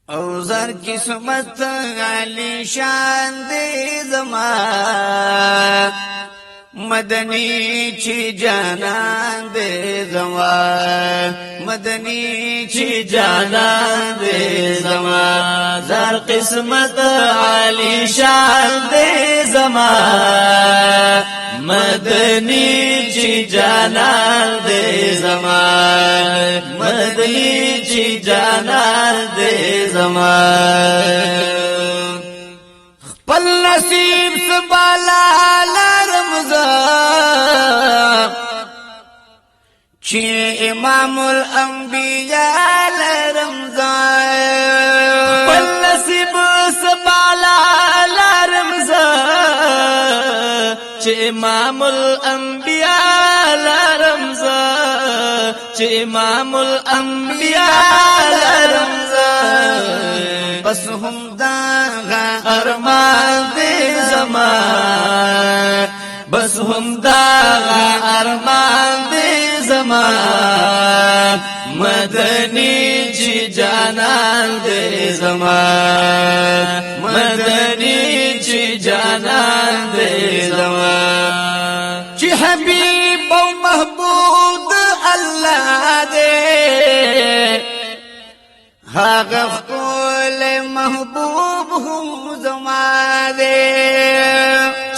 او زر قسمت علی شان دے زما مدنی چی جانان دے زما مدنی چی جانان دے زما زر قسمت علی شان دے زما مدنی چی جانان دے زما مدنی چی جانان دے زما خپل نصیب سبالا لرمزا چی امام الانبیاء لرمزا خپل نصیب سبالا لرمزا چی امام الانبیاء لرمزا چی امام الانبیاء لرمزا بس هم داغا ارمان دے زمان بس هم داغا ارمان دے زمان مدنی چی جانان دے زمان مدنی چی جانان دے زمان چی حبیب و محبوب اللہ دے هاغ خپل محبوب هم زما دے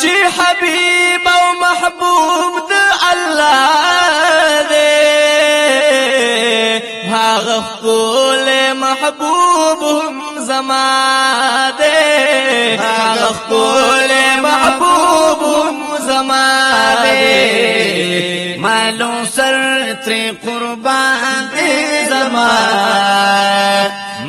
چی حبیب او محبوب د الله دے هاغ خپل محبوب هم زما دے هاغ خپل محبوب هم زما دے مالو سر تر قربان دے زما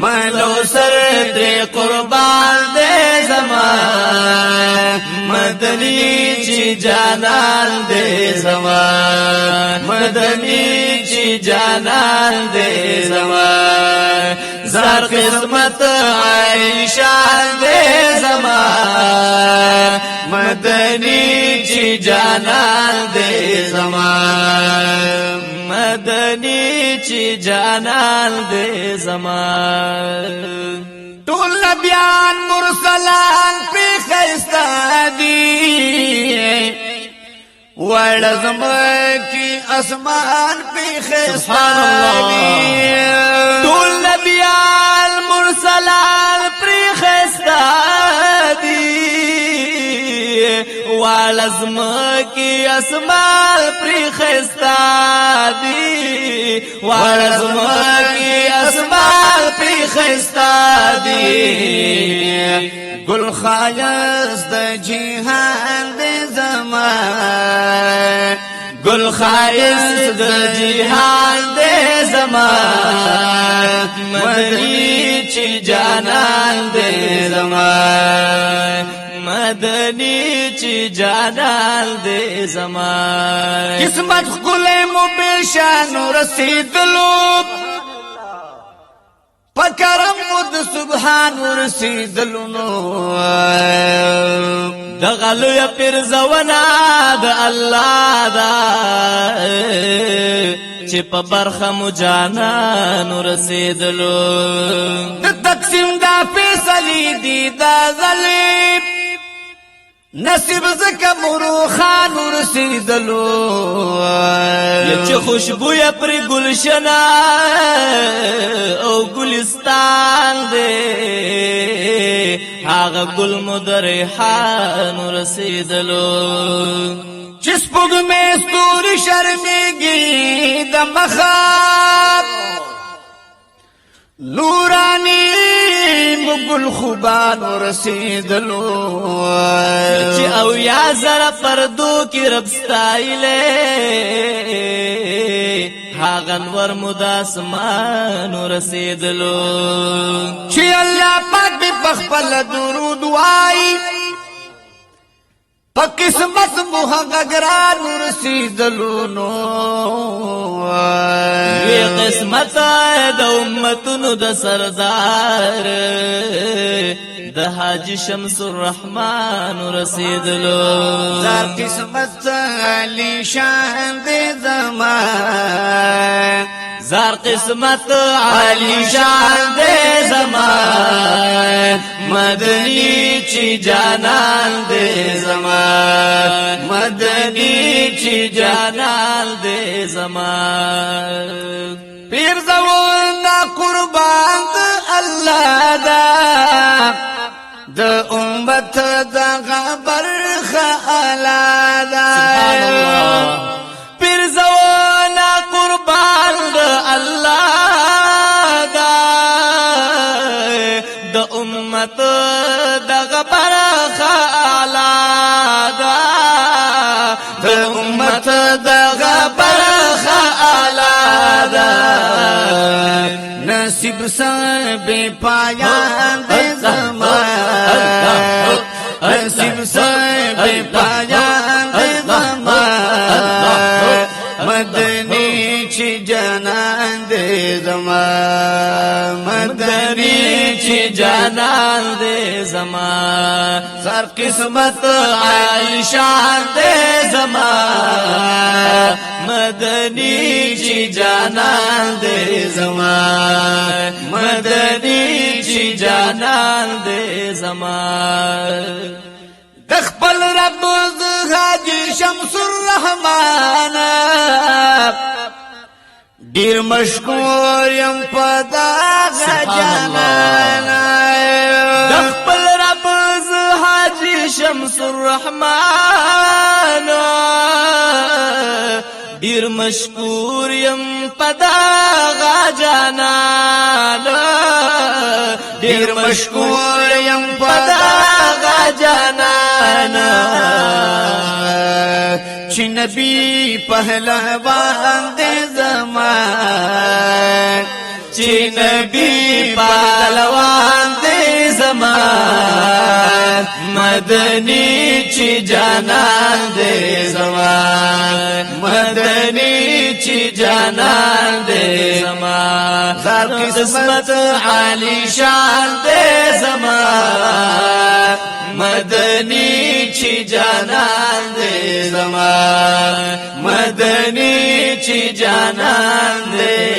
مالو سر دے قربان دے زمان مدنی چی جانان دے زمان مدنی چی جانان دے زمان زر قسمت عائشان دے زمان مدنی چی جانان دے زمان مدنی چی جانان دے زمان ټول نبیان مرسلان پی خیستا دی وړزم کی اسمان پی خیستا دی ټول نبیان مرسلان پی خیستا دی والازم کی اسمان پری خستا دی والازم کی اسمان پری خستا دی گل خایز د جهان د زمان گل خایز د جهان د زمان مدنی چی جانان د زمان مدنی چی جانان دے زمان قسمت خلے مبیشان رسیدلو پکرم مد سبحان رسیدلو دغلو یا پر زونا دا اللہ دا چی پا برخم جانان رسیدلو تقسیم دا فیصلی دی دا ظلیم نصیب زکا مروخان رسیدلو یچ خوشبوی پر گلشنا او گلستان دے آغا گل مدرحان رسیدلو چس پگ میں ستوری شرمیگی دمخاب نورانی مگل خوبان رسیدلو چی او یا زر پردو کی رب ستائلے حاغنور مداسمان رسیدلو چی اللہ پاک بی پخپل درود وائی پا قسمت محققران رسیدلو نو یہ قسمت دا امتنو دا سردار دا حاج شمس الرحمن رسیدلو زار قسمت علی شان دے زمان زار قسمت علی شان دے زمان مدني چې جانان دې زما مدني چې جانان دې زما پیر زونا قربان الله دا د امت دغه برخه الادا پیر زونا قربان الله دا د امت دغه برخه الادا د امت دغه برخه الادا نصیب سره بے پایان دې زما نصیب سره بے پایان دې زما مدني چې جانان دې زما مدني چې جانان دې زما سر قسمت عائشہ دې زما مدني چې جانان دې زما مدني چې جانان دې زما د خپل رب حاجی شمس الرحمن ډیر مشکور يم پدا جانان د خپل رب حاجی شمس الرحمن ډیر مشکور يم پدا جانان ډیر مشکور يم پدا جانان چې نبی پهلوان دې زمان چې نبی پهلوان دې زمان مدني چې جانان دې زمان مدني چې جانان دې زمان زار قسمت عالی شان دې زمان مدني چې جانان دې زما مدني چې جانان دې